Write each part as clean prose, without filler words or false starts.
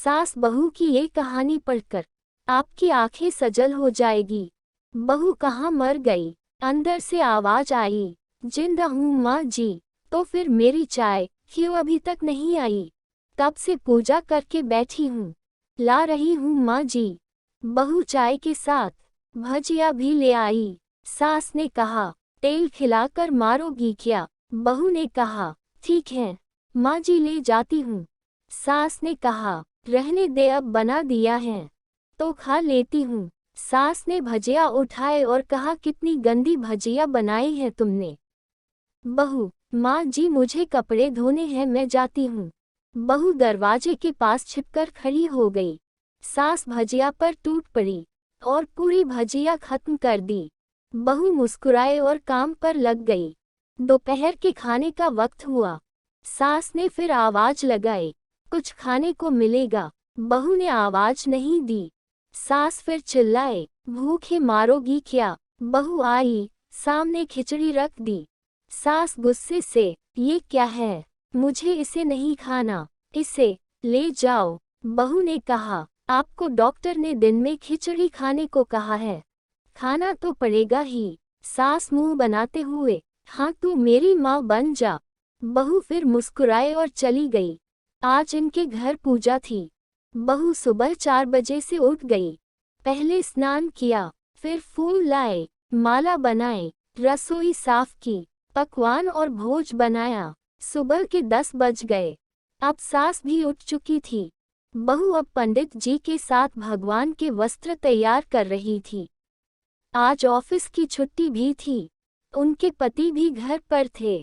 सास बहू की ये कहानी पढ़कर आपकी आंखें सजल हो जाएगी। बहू कहाँ मर गई? अंदर से आवाज आई, जिंदा हूँ माँ जी। तो फिर मेरी चाय क्यों अभी तक नहीं आई? कब से पूजा करके बैठी हूँ, ला रही हूँ माँ जी। बहू चाय के साथ भजिया भी ले आई। सास ने कहा, तेल खिलाकर मारोगी क्या? बहू ने कहा, ठीक है माँ जी, ले जाती हूँ। सास ने कहा, रहने दे, अब बना दिया है तो खा लेती हूँ। सास ने भजिया उठाए और कहा, कितनी गंदी भजिया बनाई है तुमने। बहू, माँ जी मुझे कपड़े धोने हैं, मैं जाती हूँ। बहू दरवाजे के पास छिपकर खड़ी हो गई। सास भजिया पर टूट पड़ी और पूरी भजिया खत्म कर दी। बहू मुस्कुराए और काम पर लग गई। दोपहर के खाने का वक्त हुआ। सास ने फिर आवाज लगाई, कुछ खाने को मिलेगा? बहू ने आवाज नहीं दी। सास फिर चिल्लाए, भूखे मारोगी क्या? बहू आई, सामने खिचड़ी रख दी। सास गुस्से से, ये क्या है? मुझे इसे नहीं खाना, इसे ले जाओ। बहू ने कहा, आपको डॉक्टर ने दिन में खिचड़ी खाने को कहा है, खाना तो पड़ेगा ही। सास मुंह बनाते हुए, हाँ तू मेरी माँ बन जा। बहू फिर मुस्कुराए और चली गई। आज इनके घर पूजा थी। बहू सुबह 4 बजे से उठ गई। पहले स्नान किया, फिर फूल लाए, माला बनाए, रसोई साफ की, पकवान और भोज बनाया। सुबह के 10 बज गए। अब सास भी उठ चुकी थी। बहू अब पंडित जी के साथ भगवान के वस्त्र तैयार कर रही थी। आज ऑफिस की छुट्टी भी थी। उनके पति भी घर पर थे।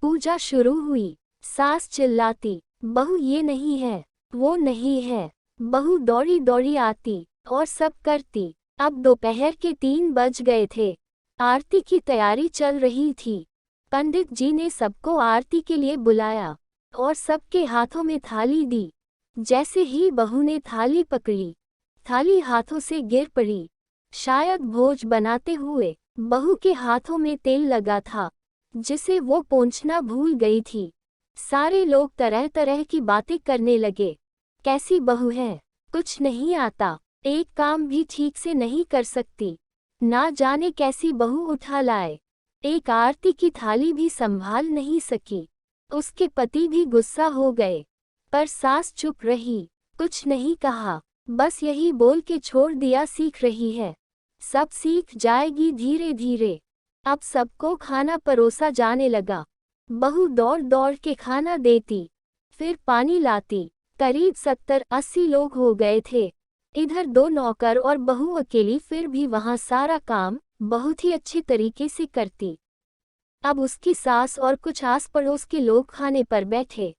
पूजा शुरू हुई। सास चिल्लाती, बहू ये नहीं है, वो नहीं है। बहू दौड़ी दौड़ी आती और सब करती। अब दोपहर के 3 बज गए थे। आरती की तैयारी चल रही थी। पंडित जी ने सबको आरती के लिए बुलाया और सबके हाथों में थाली दी। जैसे ही बहू ने थाली पकड़ी, थाली हाथों से गिर पड़ी। शायद भोज बनाते हुए बहू के हाथों में तेल लगा था, जिसे वो पोंछना भूल गई थी। सारे लोग तरह तरह की बातें करने लगे। कैसी बहू है, कुछ नहीं आता, एक काम भी ठीक से नहीं कर सकती, ना जाने कैसी बहू उठा लाए, एक आरती की थाली भी संभाल नहीं सकी। उसके पति भी गुस्सा हो गए, पर सास चुप रही, कुछ नहीं कहा, बस यही बोल के छोड़ दिया, सीख रही है, सब सीख जाएगी धीरे धीरे। अब सबको खाना परोसा जाने लगा। बहू दौड़ दौड़ के खाना देती, फिर पानी लाती। करीब 70-80 लोग हो गए थे। इधर 2 नौकर और बहू अकेली, फिर भी वहां सारा काम बहुत ही अच्छे तरीके से करती। अब उसकी सास और कुछ आस पड़ोस के लोग खाने पर बैठे।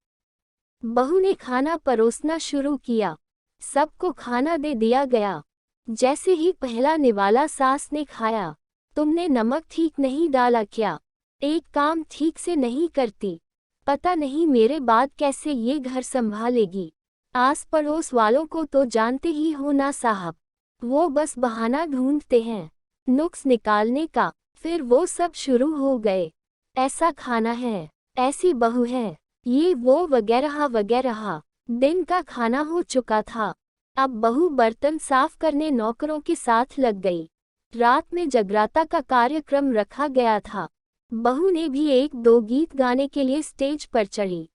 बहू ने खाना परोसना शुरू किया। सबको खाना दे दिया गया। जैसे ही पहला निवाला सास ने खाया, तुमने नमक ठीक नहीं डाला क्या? एक काम ठीक से नहीं करती, पता नहीं मेरे बाद कैसे ये घर संभालेगी। आस पड़ोस वालों को तो जानते ही हो ना साहब, वो बस बहाना ढूंढते हैं नुक्स निकालने का। फिर वो सब शुरू हो गए, ऐसा खाना है, ऐसी बहू है, ये वो वगैरह वगैरह। दिन का खाना हो चुका था। अब बहू बर्तन साफ करने नौकरों के साथ लग गई। रात में जगराता का कार्यक्रम रखा गया था। बहू ने भी 1-2 गीत गाने के लिए स्टेज पर चढ़ी।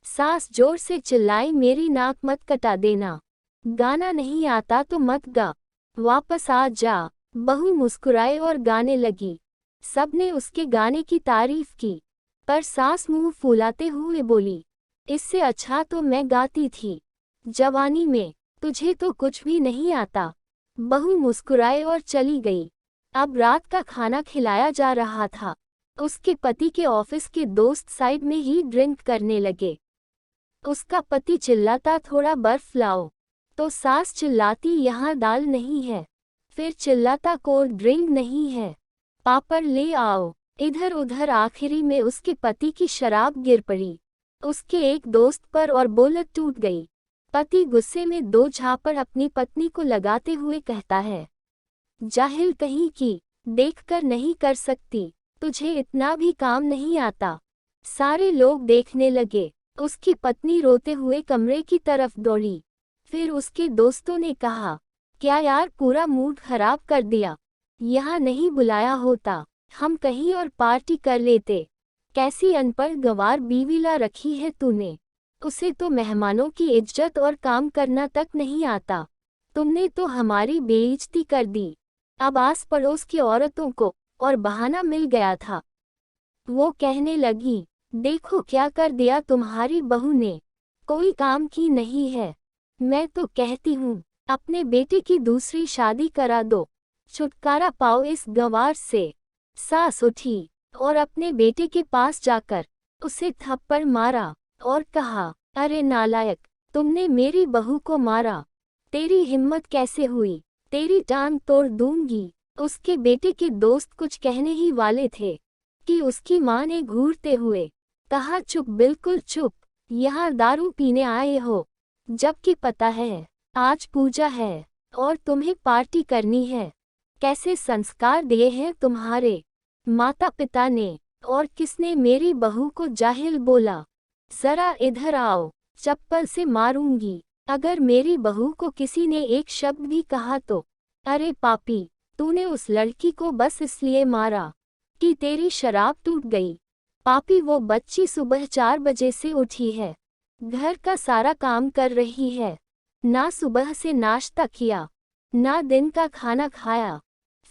सास जोर से चिल्लाई, मेरी नाक मत कटा देना, गाना नहीं आता तो मत गा, वापस आ जा। बहू मुस्कुराए और गाने लगी। सबने उसके गाने की तारीफ की, पर सास मुंह फुलाते हुए बोली, इससे अच्छा तो मैं गाती थी जवानी में, तुझे तो कुछ भी नहीं आता। बहू मुस्कुराए और चली गई। अब रात का खाना खिलाया जा रहा था। उसके पति के ऑफिस के दोस्त साइड में ही ड्रिंक करने लगे। उसका पति चिल्लाता, थोड़ा बर्फ लाओ, तो सास चिल्लाती, यहाँ दाल नहीं है। फिर चिल्लाता, कोल्ड ड्रिंक नहीं है, पापड़ ले आओ। इधर उधर आखिरी में उसके पति की शराब गिर पड़ी उसके एक दोस्त पर और बोलत टूट गई। पति गुस्से में 2 झापड़ अपनी पत्नी को लगाते हुए कहता है, जाहिल कहीं की, देखकर नहीं कर सकती, तुझे इतना भी काम नहीं आता। सारे लोग देखने लगे। उसकी पत्नी रोते हुए कमरे की तरफ दौड़ी। फिर उसके दोस्तों ने कहा, क्या यार पूरा मूड खराब कर दिया, यहाँ नहीं बुलाया होता, हम कहीं और पार्टी कर लेते। कैसी अनपढ़ गंवार बीवी ला रखी है तूने, उसे तो मेहमानों की इज्जत और काम करना तक नहीं आता। तुमने तो हमारी बेइज्जती कर दी। अब आस पड़ोस की औरतों को और बहाना मिल गया था। वो कहने लगी, देखो क्या कर दिया तुम्हारी बहू ने, कोई काम की नहीं है। मैं तो कहती हूँ अपने बेटे की दूसरी शादी करा दो, छुटकारा पाओ इस गंवार से। सास उठी और अपने बेटे के पास जाकर उसे थप्पड़ मारा और कहा, अरे नालायक, तुमने मेरी बहू को मारा, तेरी हिम्मत कैसे हुई, तेरी टांग तोड़ दूंगी। उसके बेटे के दोस्त कुछ कहने ही वाले थे कि उसकी माँ ने घूरते हुए कहा, चुप, बिल्कुल चुप, यहाँ दारू पीने आए हो, जबकि पता है आज पूजा है और तुम्हें पार्टी करनी है। कैसे संस्कार दिए हैं तुम्हारे माता पिता ने, और किसने मेरी बहू को जाहिल बोला। जरा इधर आओ, चप्पल से मारूंगी अगर मेरी बहू को किसी ने एक शब्द भी कहा तो। अरे पापी, तूने उस लड़की को बस इसलिए मारा कि तेरी शराब टूट गई। पापी, वो बच्ची सुबह 4 बजे से उठी है, घर का सारा काम कर रही है, ना सुबह से नाश्ता किया, ना दिन का खाना खाया,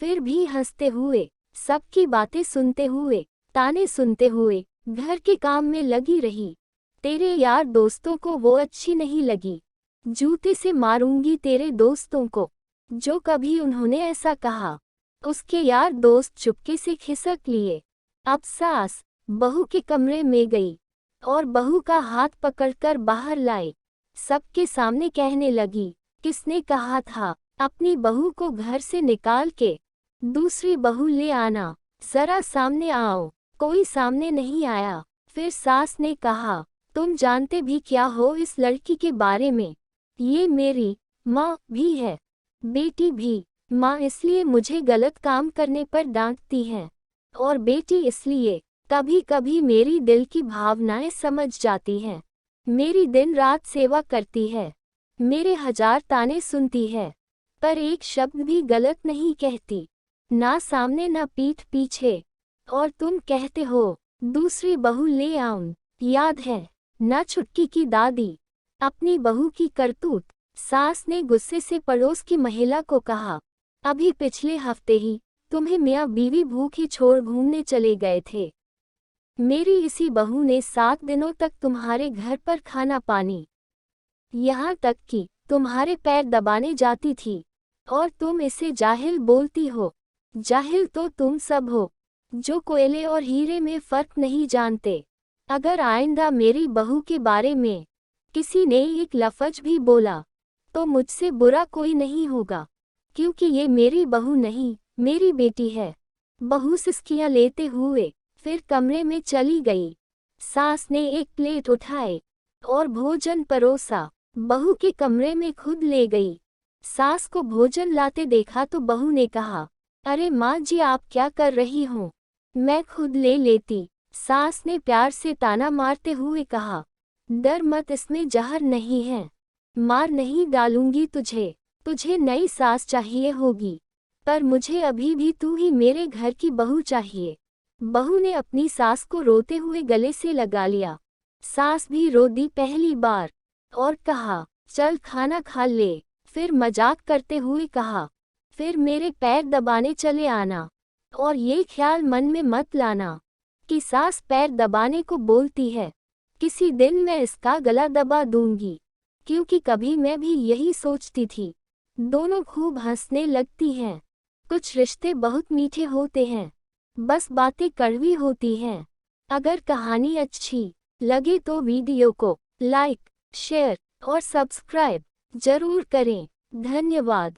फिर भी हंसते हुए, सबकी बातें सुनते हुए, ताने सुनते हुए घर के काम में लगी रही। तेरे यार दोस्तों को वो अच्छी नहीं लगी। जूते से मारूंगी तेरे दोस्तों को जो कभी उन्होंने ऐसा कहा। उसके यार दोस्त चुपके से खिसक लिए। अब सास बहू के कमरे में गई और बहू का हाथ पकड़कर बाहर लाई। सबके सामने कहने लगी, किसने कहा था अपनी बहू को घर से निकाल के दूसरी बहू ले आना, जरा सामने आओ। कोई सामने नहीं आया। फिर सास ने कहा, तुम जानते भी क्या हो इस लड़की के बारे में, ये मेरी माँ भी है, बेटी भी। माँ इसलिए मुझे गलत काम करने पर डांटती है और बेटी इसलिए कभी कभी मेरी दिल की भावनाएं समझ जाती हैं। मेरी दिन रात सेवा करती है, मेरे 1000 ताने सुनती है, पर एक शब्द भी गलत नहीं कहती, ना सामने ना पीठ पीछे। और तुम कहते हो दूसरी बहू ले आऊं, याद है ना छुटकी की दादी, अपनी बहू की करतूत। सास ने गुस्से से पड़ोस की महिला को कहा, अभी पिछले हफ्ते ही तुम्हें मियाँ बीवी भूखी छोड़ घूमने चले गए थे। मेरी इसी बहू ने 7 दिनों तक तुम्हारे घर पर खाना पानी, यहाँ तक कि तुम्हारे पैर दबाने जाती थी, और तुम इसे जाहिल बोलती हो। जाहिल तो तुम सब हो जो कोयले और हीरे में फर्क नहीं जानते। अगर आइंदा मेरी बहू के बारे में किसी ने एक लफ्ज भी बोला तो मुझसे बुरा कोई नहीं होगा, क्योंकि ये मेरी बहू नहीं, मेरी बेटी है। बहू सिसकियां लेते हुए फिर कमरे में चली गई। सास ने एक प्लेट उठाए और भोजन परोसा, बहू के कमरे में खुद ले गई। सास को भोजन लाते देखा तो बहू ने कहा, अरे माँ जी, आप क्या कर रही हो, मैं खुद ले लेती। सास ने प्यार से ताना मारते हुए कहा, डर मत, इसमें जहर नहीं है, मार नहीं डालूंगी तुझे। तुझे नई सास चाहिए होगी, पर मुझे अभी भी तू ही मेरे घर की बहू चाहिए। बहू ने अपनी सास को रोते हुए गले से लगा लिया। सास भी रो दी पहली बार और कहा, चल खाना खा ले। फिर मजाक करते हुए कहा, फिर मेरे पैर दबाने चले आना, और ये ख्याल मन में मत लाना कि सास पैर दबाने को बोलती है। किसी दिन मैं इसका गला दबा दूंगी, क्योंकि कभी मैं भी यही सोचती थी। दोनों खूब हंसने लगती हैं। कुछ रिश्ते बहुत मीठे होते हैं, बस बातें कड़वी होती हैं। अगर कहानी अच्छी लगे तो वीडियो को लाइक, शेयर और सब्सक्राइब जरूर करें। धन्यवाद।